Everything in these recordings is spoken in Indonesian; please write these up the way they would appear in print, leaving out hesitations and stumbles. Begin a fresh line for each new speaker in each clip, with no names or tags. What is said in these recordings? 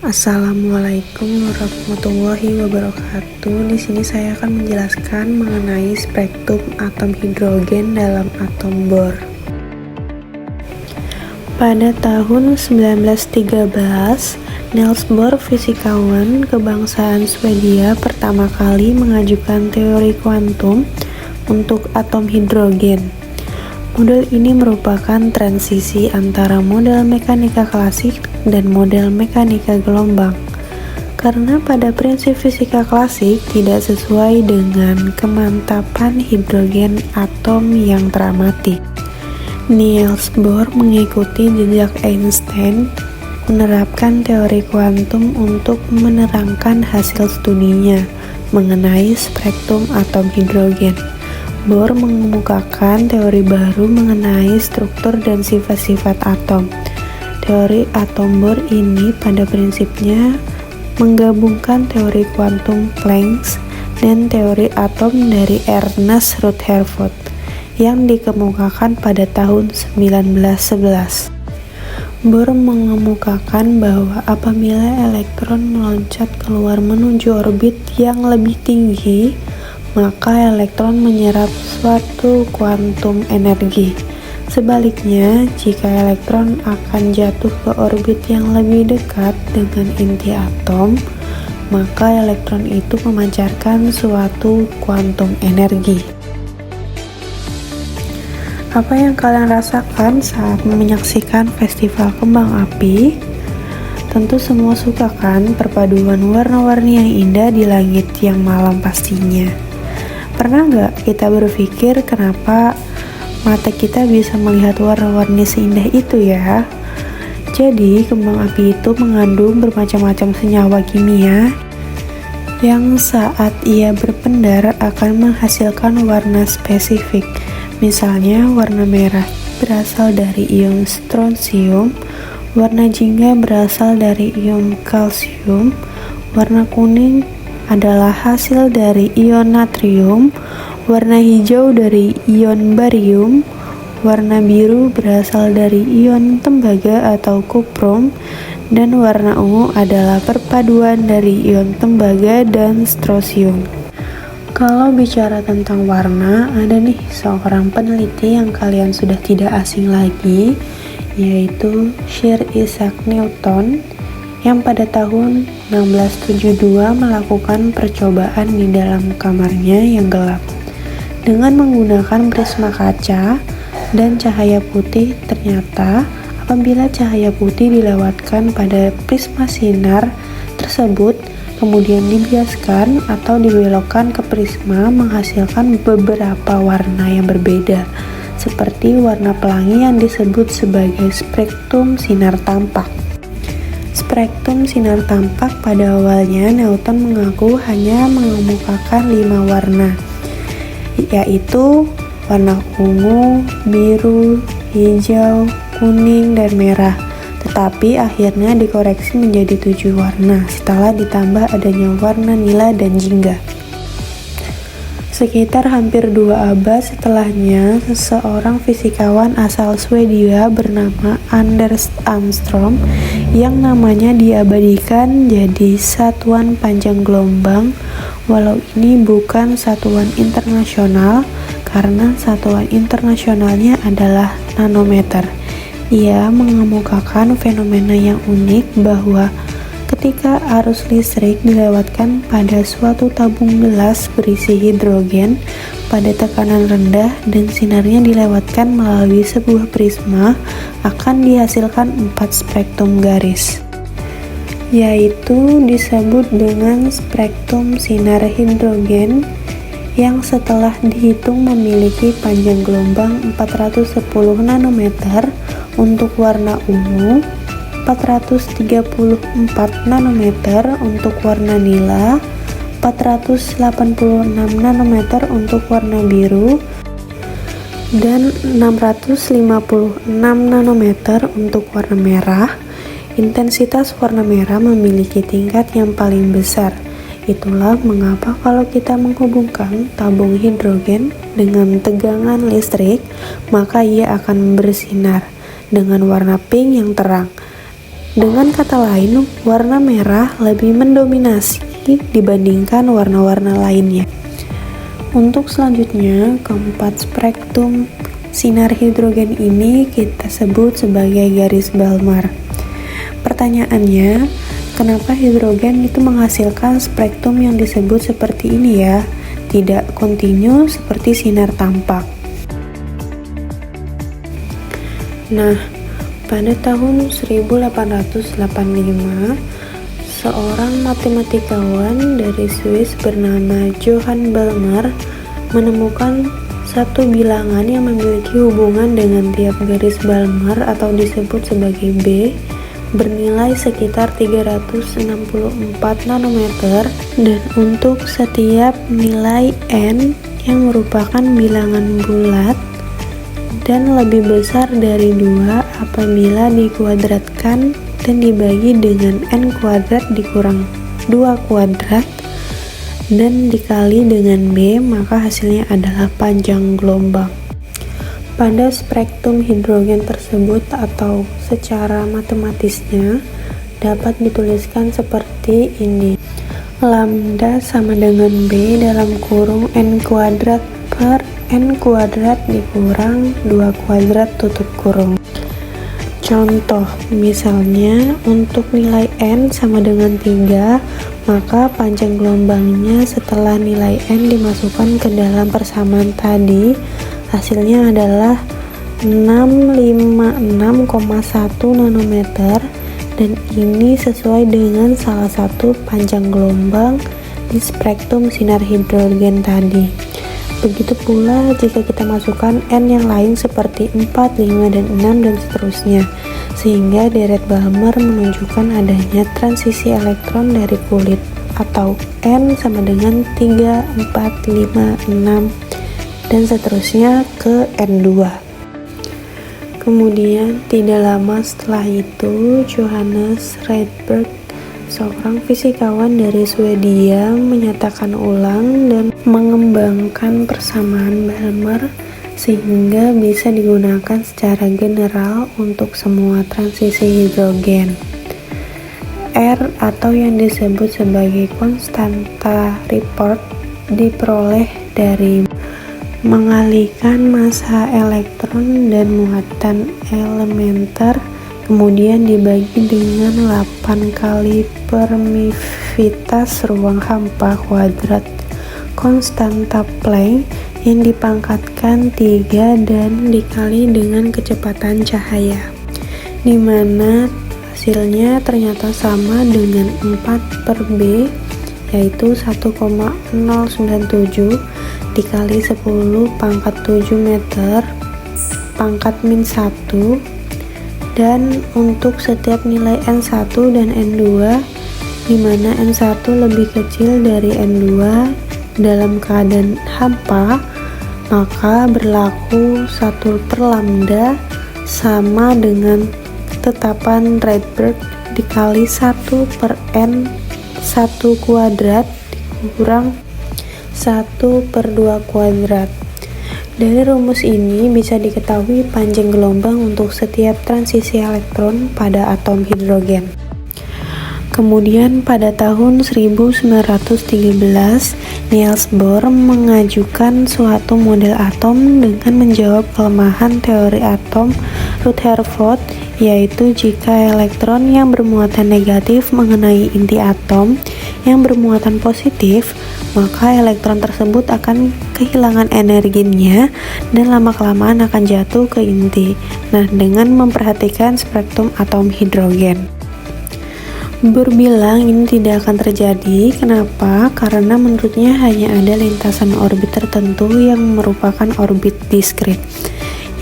Assalamualaikum warahmatullahi wabarakatuh. Di sini saya akan menjelaskan mengenai spektrum atom hidrogen dalam atom Bohr. Pada tahun 1913, Niels Bohr, fisikawan kebangsaan Swedia, pertama kali mengajukan teori kuantum untuk atom hidrogen. Model ini merupakan transisi antara model mekanika klasik dan model mekanika gelombang, karena pada prinsip fisika klasik tidak sesuai dengan kemantapan hidrogen atom yang teramati. Niels Bohr mengikuti jejak Einstein, menerapkan teori kuantum untuk menerangkan hasil studinya mengenai spektrum atom hidrogen. Bohr mengemukakan teori baru mengenai struktur dan sifat-sifat atom. Teori atom Bohr ini pada prinsipnya menggabungkan teori kuantum Planck dan teori atom dari Ernest Rutherford yang dikemukakan pada tahun 1911. Bohr mengemukakan bahwa apabila elektron meloncat keluar menuju orbit yang lebih tinggi, maka elektron menyerap suatu kuantum energi. Sebaliknya, jika elektron akan jatuh ke orbit yang lebih dekat dengan inti atom, maka elektron itu memancarkan suatu kuantum energi. Apa yang kalian rasakan saat menyaksikan festival kembang api? Tentu semua suka kan perpaduan warna-warni yang indah di langit yang malam pastinya. Pernah nggak kita berpikir kenapa mata kita bisa melihat warna-warni seindah itu ya? Jadi kembang api itu mengandung bermacam-macam senyawa kimia yang saat ia berpendar akan menghasilkan warna spesifik. Misalnya warna merah berasal dari ion strontium, warna jingga berasal dari ion kalsium, warna kuning adalah hasil dari ion natrium, warna hijau dari ion barium, warna biru berasal dari ion tembaga atau kuprum, dan warna ungu adalah perpaduan dari ion tembaga dan strosium. Kalau bicara tentang warna, ada nih seorang peneliti yang kalian sudah tidak asing lagi, yaitu Sir Isaac Newton, yang pada tahun 1672 melakukan percobaan di dalam kamarnya yang gelap. Dengan menggunakan prisma kaca dan cahaya putih, ternyata apabila cahaya putih dilewatkan pada prisma sinar tersebut, kemudian dibiaskan atau dibelokkan ke prisma, menghasilkan beberapa warna yang berbeda, seperti warna pelangi yang disebut sebagai spektrum sinar tampak. Spektrum sinar tampak pada awalnya Newton mengaku hanya mengemukakan 5 warna, yaitu warna ungu, biru, hijau, kuning, dan merah. Tetapi akhirnya dikoreksi menjadi 7 warna setelah ditambah adanya warna nila dan jingga. Sekitar hampir 2 abad setelahnya, seseorang fisikawan asal Swedia bernama Anders Armstrong yang namanya diabadikan jadi satuan panjang gelombang, walau ini bukan satuan internasional karena satuan internasionalnya adalah nanometer. Ia mengemukakan fenomena yang unik bahwa ketika arus listrik dilewatkan pada suatu tabung gelas berisi hidrogen pada tekanan rendah dan sinarnya dilewatkan melalui sebuah prisma, akan dihasilkan 4 spektrum garis, yaitu disebut dengan spektrum sinar hidrogen, yang setelah dihitung memiliki panjang gelombang 410 nanometer untuk warna ungu, 434 nanometer untuk warna nila, 486 nanometer untuk warna biru, dan 656 nanometer untuk warna merah. Intensitas warna merah memiliki tingkat yang paling besar. Itulah mengapa kalau kita menghubungkan tabung hidrogen dengan tegangan listrik, maka ia akan bersinar dengan warna pink yang terang. Dengan kata lain, warna merah lebih mendominasi dibandingkan warna-warna lainnya. Untuk selanjutnya, keempat spektrum sinar hidrogen ini kita sebut sebagai garis Balmer. Pertanyaannya, kenapa hidrogen itu menghasilkan spektrum yang disebut seperti ini ya? Tidak kontinu seperti sinar tampak. Nah, pada tahun 1885, seorang matematikawan dari Swiss bernama Johann Balmer menemukan satu bilangan yang memiliki hubungan dengan tiap garis Balmer atau disebut sebagai B bernilai sekitar 364 nanometer, dan untuk setiap nilai N yang merupakan bilangan bulat dan lebih besar dari 2 apabila dikuadratkan dan dibagi dengan N kuadrat dikurang 2 kuadrat dan dikali dengan B, maka hasilnya adalah panjang gelombang. Pada spektrum hidrogen tersebut atau secara matematisnya dapat dituliskan seperti ini. Lambda sama dengan B dalam kurung N kuadrat per N kuadrat dikurang 2 kuadrat tutup kurung. Contoh, misalnya untuk nilai N sama dengan 3, maka panjang gelombangnya setelah nilai N dimasukkan ke dalam persamaan tadi, hasilnya adalah 656,1 nanometer, dan ini sesuai dengan salah satu panjang gelombang di spektrum sinar hidrogen tadi. Begitu pula jika kita masukkan N yang lain seperti 4, 5, dan 6 dan seterusnya, sehingga deret Balmer menunjukkan adanya transisi elektron dari kulit atau N sama dengan 3, 4, 5, 6 dan seterusnya ke N2. Kemudian tidak lama setelah itu, Johannes Rydberg, seorang fisikawan dari Swedia, menyatakan ulang dan mengembangkan persamaan Balmer sehingga bisa digunakan secara general untuk semua transisi hidrogen. R atau yang disebut sebagai konstanta Rydberg diperoleh dari mengalihkan massa elektron dan muatan elementer, kemudian dibagi dengan 8 kali permisivitas ruang hampa kuadrat konstanta Planck yang dipangkatkan 3 dan dikali dengan kecepatan cahaya, di mana hasilnya ternyata sama dengan 4 per B, yaitu 1,097 dikali 10 pangkat 7 meter pangkat min 1, dan untuk setiap nilai N1 dan N2 di mana N1 lebih kecil dari N2 dalam keadaan hampa, maka berlaku 1 per lambda sama dengan tetapan Rydberg dikali 1 per N 1 kuadrat dikurang 1 per 2 kuadrat. Dari rumus ini bisa diketahui panjang gelombang untuk setiap transisi elektron pada atom hidrogen. Kemudian pada tahun 1913, Niels Bohr mengajukan suatu model atom dengan menjawab kelemahan teori atom Rutherford, yaitu jika elektron yang bermuatan negatif mengenai inti atom yang bermuatan positif, maka elektron tersebut akan kehilangan energinya dan lama-kelamaan akan jatuh ke inti. Nah, dengan memperhatikan spektrum atom hidrogen, Bohr bilang ini tidak akan terjadi. Kenapa? Karena menurutnya hanya ada lintasan orbit tertentu yang merupakan orbit diskrit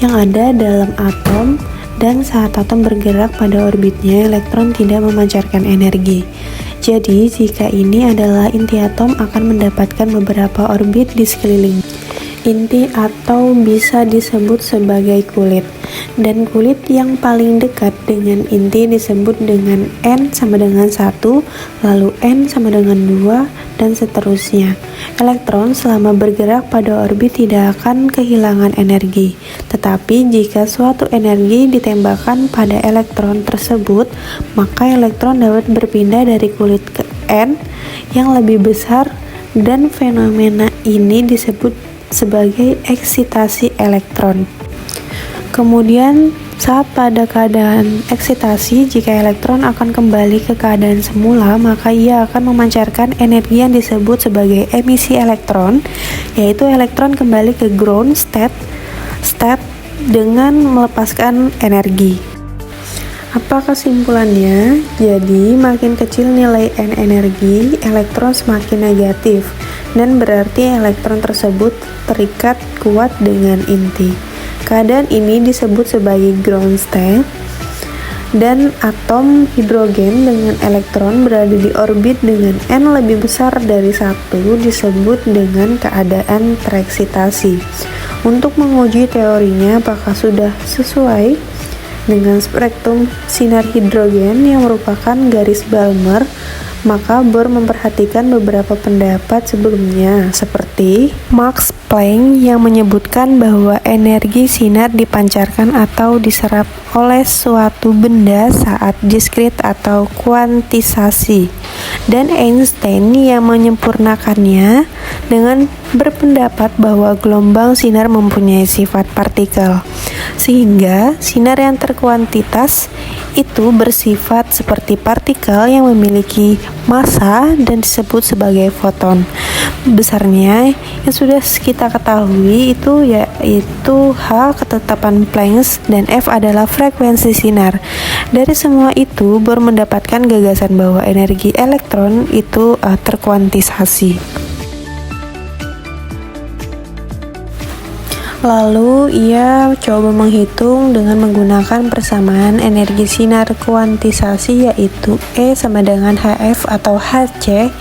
yang ada dalam atom, dan saat atom bergerak pada orbitnya, elektron tidak memancarkan energi. Jadi, jika ini adalah inti atom akan mendapatkan beberapa orbit di sekeliling. inti atau bisa disebut sebagai kulit. Dan kulit yang paling dekat dengan inti disebut dengan N sama dengan 1, lalu N sama dengan 2, dan seterusnya. Elektron selama bergerak pada orbit tidak akan kehilangan energi. Tetapi jika suatu energi ditembakkan pada elektron tersebut, maka elektron dapat berpindah dari kulit ke N yang lebih besar, dan fenomena ini disebut sebagai eksitasi elektron. Kemudian saat pada keadaan eksitasi, jika elektron akan kembali ke keadaan semula, maka ia akan memancarkan energi yang disebut sebagai emisi elektron, yaitu elektron kembali ke ground state dengan melepaskan energi. Apa kesimpulannya? Jadi, makin kecil nilai N energi, elektron semakin negatif, dan berarti elektron tersebut terikat kuat dengan inti. Keadaan ini disebut sebagai ground state, dan atom hidrogen dengan elektron berada di orbit dengan N lebih besar dari 1 disebut dengan keadaan tereksitasi. Untuk menguji teorinya apakah sudah sesuai dengan spektrum sinar hidrogen yang merupakan garis Balmer, maka Bohr memperhatikan beberapa pendapat sebelumnya, seperti Max Planck yang menyebutkan bahwa energi sinar dipancarkan atau diserap oleh suatu benda saat diskrit atau kuantisasi, dan Einstein yang menyempurnakannya dengan berpendapat bahwa gelombang sinar mempunyai sifat partikel, sehingga sinar yang terkuantitas itu bersifat seperti partikel yang memiliki massa dan disebut sebagai foton. Besarnya yang sudah kita ketahui itu yaitu H ketetapan Planck dan F adalah frekuensi sinar. Dari semua itu Bohr mendapatkan gagasan bahwa energi elektron itu terkuantisasi. Lalu ia coba menghitung dengan menggunakan persamaan energi sinar kuantisasi, yaitu E sama dengan Hf atau Hc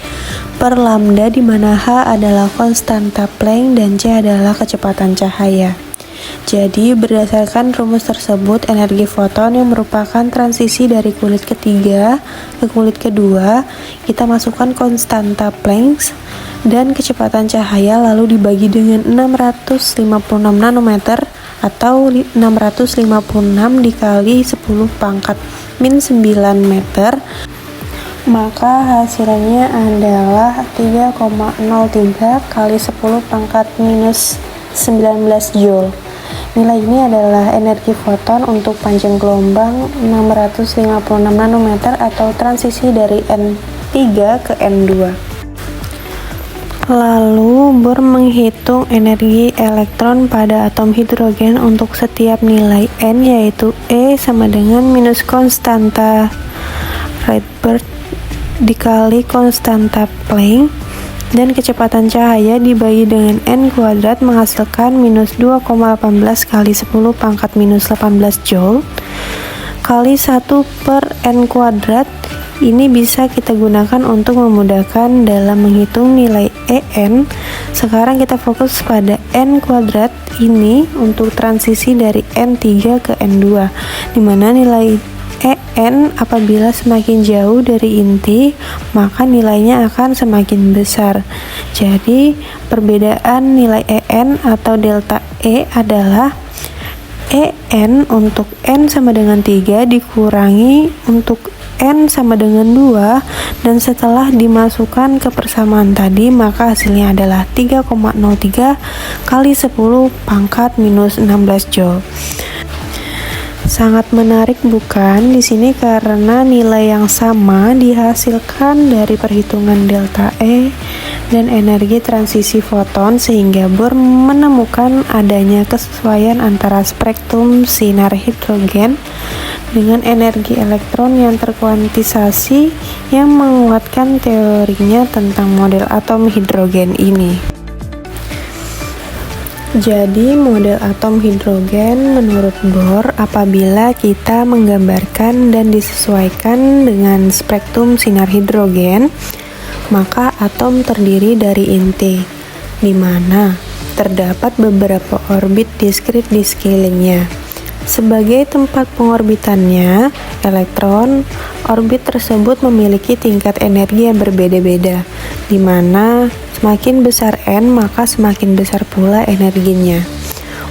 per lambda, di mana H adalah konstanta Planck dan C adalah kecepatan cahaya. Jadi berdasarkan rumus tersebut, energi foton yang merupakan transisi dari kulit ketiga ke kulit kedua, kita masukkan konstanta Planck dan kecepatan cahaya lalu dibagi dengan 656 nanometer atau 656 dikali 10 pangkat min 9 meter, maka hasilnya adalah 3,03 kali 10 pangkat minus 19 Joule. Nilai ini adalah energi foton untuk panjang gelombang 656 nanometer atau transisi dari N3 ke N2. Lalu Bohr menghitung energi elektron pada atom hidrogen untuk setiap nilai N, yaitu E sama dengan minus konstanta Rydberg dikali konstanta Planck, dan kecepatan cahaya dibagi dengan N kuadrat menghasilkan minus 2,18 kali 10 pangkat minus 18 Joule kali 1 per N kuadrat. Ini bisa kita gunakan untuk memudahkan dalam menghitung nilai En. Sekarang kita fokus pada N kuadrat ini untuk transisi dari N3 ke N2, di mana nilai En apabila semakin jauh dari inti, maka nilainya akan semakin besar. Jadi perbedaan nilai En atau delta E adalah En untuk N sama dengan 3 dikurangi untuk N sama dengan 2, dan setelah dimasukkan ke persamaan tadi, maka hasilnya adalah 3,03 kali 10 pangkat minus 16 Joule. Sangat menarik bukan di sini, karena nilai yang sama dihasilkan dari perhitungan delta E dan energi transisi foton, sehingga Bohr menemukan adanya kesesuaian antara spektrum sinar hidrogen dengan energi elektron yang terkuantisasi, yang menguatkan teorinya tentang model atom hidrogen ini. Jadi model atom hidrogen menurut Bohr apabila kita menggambarkan dan disesuaikan dengan spektrum sinar hidrogen, maka atom terdiri dari inti, di mana terdapat beberapa orbit diskrit di sekelilingnya. Sebagai tempat pengorbitannya, elektron, orbit tersebut memiliki tingkat energi yang berbeda-beda, di mana semakin besar N maka semakin besar pula energinya.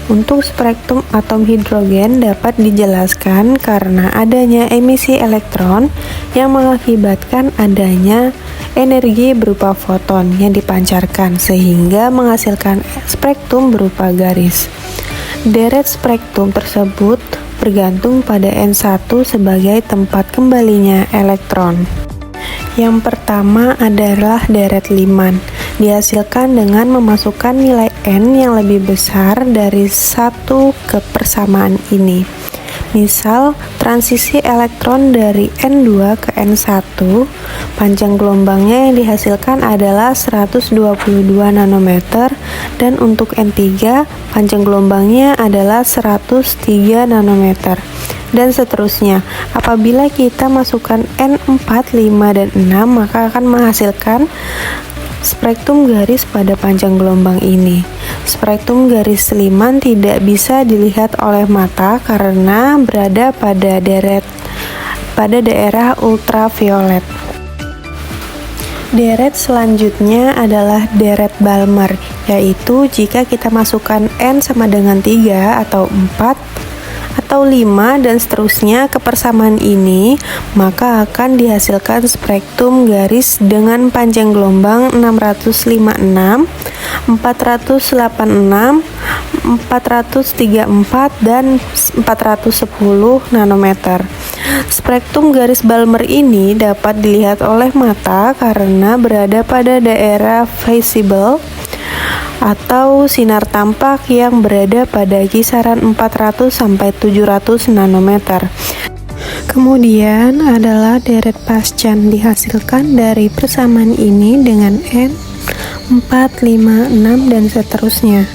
Untuk spektrum atom hidrogen dapat dijelaskan karena adanya emisi elektron yang mengakibatkan adanya energi berupa foton yang dipancarkan sehingga menghasilkan spektrum berupa garis. Deret spektrum tersebut bergantung pada N1 sebagai tempat kembalinya elektron. Yang pertama adalah deret Lyman, dihasilkan dengan memasukkan nilai N yang lebih besar dari 1 ke persamaan ini. Misal, transisi elektron dari N2 ke N1, panjang gelombangnya yang dihasilkan adalah 122 nanometer, dan untuk N3, panjang gelombangnya adalah 103 nanometer. Dan seterusnya. Apabila kita masukkan N4, 5, dan 6, maka akan menghasilkan spektrum garis pada panjang gelombang ini. Spektrum garis Lyman tidak bisa dilihat oleh mata karena berada pada daerah ultraviolet. Deret selanjutnya adalah deret Balmer, yaitu jika kita masukkan N sama dengan 3 atau 4 atau 5 dan seterusnya ke persamaan ini, maka akan dihasilkan spektrum garis dengan panjang gelombang 656, 486, 434, dan 410 nanometer. Spektrum garis Balmer ini dapat dilihat oleh mata karena berada pada daerah visible atau sinar tampak yang berada pada kisaran 400 sampai 700 nanometer. Kemudian adalah deret Paschen, dihasilkan dari persamaan ini dengan N 4, 5, 6, dan seterusnya.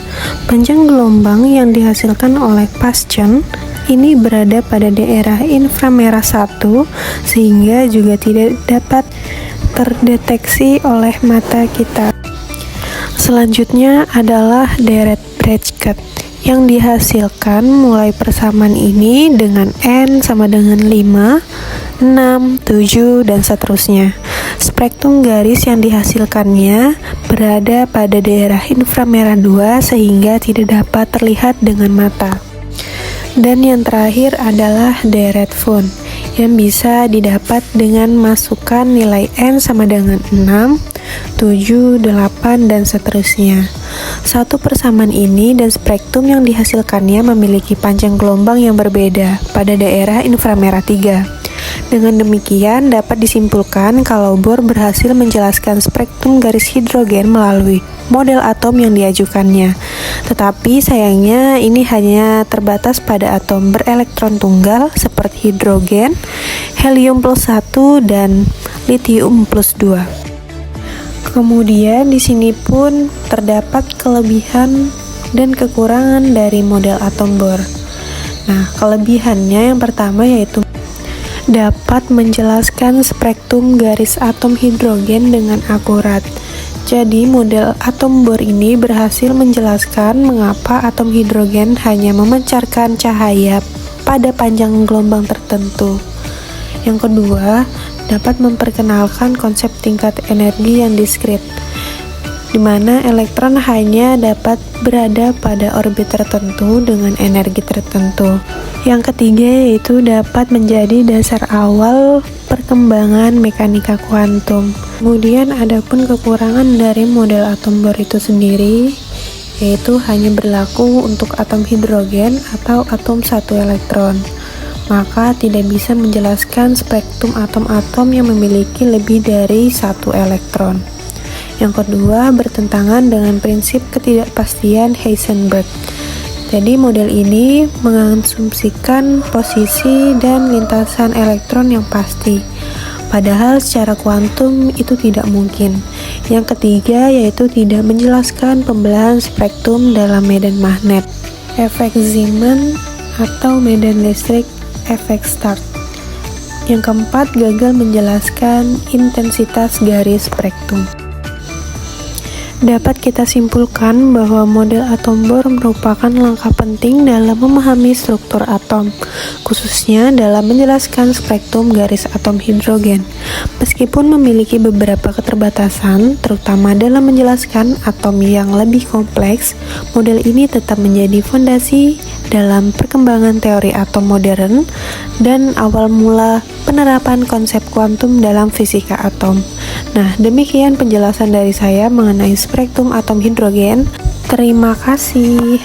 Panjang gelombang yang dihasilkan oleh Paschen ini berada pada daerah inframerah 1 sehingga juga tidak dapat terdeteksi oleh mata kita. Selanjutnya adalah deret Breitkopf yang dihasilkan mulai persamaan ini dengan N sama dengan 5, 6, 7, dan seterusnya. Spektrum garis yang dihasilkannya berada pada daerah inframerah 2 sehingga tidak dapat terlihat dengan mata. Dan yang terakhir adalah deret Von yang bisa didapat dengan masukkan nilai N sama dengan 6, 7, 8, dan seterusnya. Satu persamaan ini dan spektrum yang dihasilkannya memiliki panjang gelombang yang berbeda pada daerah inframerah 3. Dengan demikian dapat disimpulkan kalau Bohr berhasil menjelaskan spektrum garis hidrogen melalui model atom yang diajukannya. Tetapi sayangnya ini hanya terbatas pada atom berelektron tunggal seperti hidrogen, helium plus 1, dan litium plus 2. Kemudian di sini pun terdapat kelebihan dan kekurangan dari model atom Bohr. Nah, kelebihannya yang pertama yaitu dapat menjelaskan spektrum garis atom hidrogen dengan akurat. Jadi, model atom Bohr ini berhasil menjelaskan mengapa atom hidrogen hanya memancarkan cahaya pada panjang gelombang tertentu. Yang kedua, dapat memperkenalkan konsep tingkat energi yang diskrit, di mana elektron hanya dapat berada pada orbit tertentu dengan energi tertentu. Yang ketiga yaitu dapat menjadi dasar awal perkembangan mekanika kuantum. Kemudian ada pun kekurangan dari model atom Bohr itu sendiri, yaitu hanya berlaku untuk atom hidrogen atau atom satu elektron. Maka tidak bisa menjelaskan spektrum atom-atom yang memiliki lebih dari satu elektron. Yang kedua, bertentangan dengan prinsip ketidakpastian Heisenberg. Jadi model ini mengasumsikan posisi dan lintasan elektron yang pasti, padahal secara kuantum itu tidak mungkin. Yang ketiga yaitu tidak menjelaskan pembelahan spektrum dalam medan magnet, efek Zeeman atau medan listrik, efek Stark. Yang keempat, gagal menjelaskan intensitas garis spektrum. Dapat kita simpulkan bahwa model atom Bohr merupakan langkah penting dalam memahami struktur atom, khususnya dalam menjelaskan spektrum garis atom hidrogen. Meskipun memiliki beberapa keterbatasan, terutama dalam menjelaskan atom yang lebih kompleks, model ini tetap menjadi fondasi dalam perkembangan teori atom modern dan awal mula penerapan konsep kuantum dalam fisika atom. Nah, demikian penjelasan dari saya mengenai spektrum atom hidrogen. Terima kasih.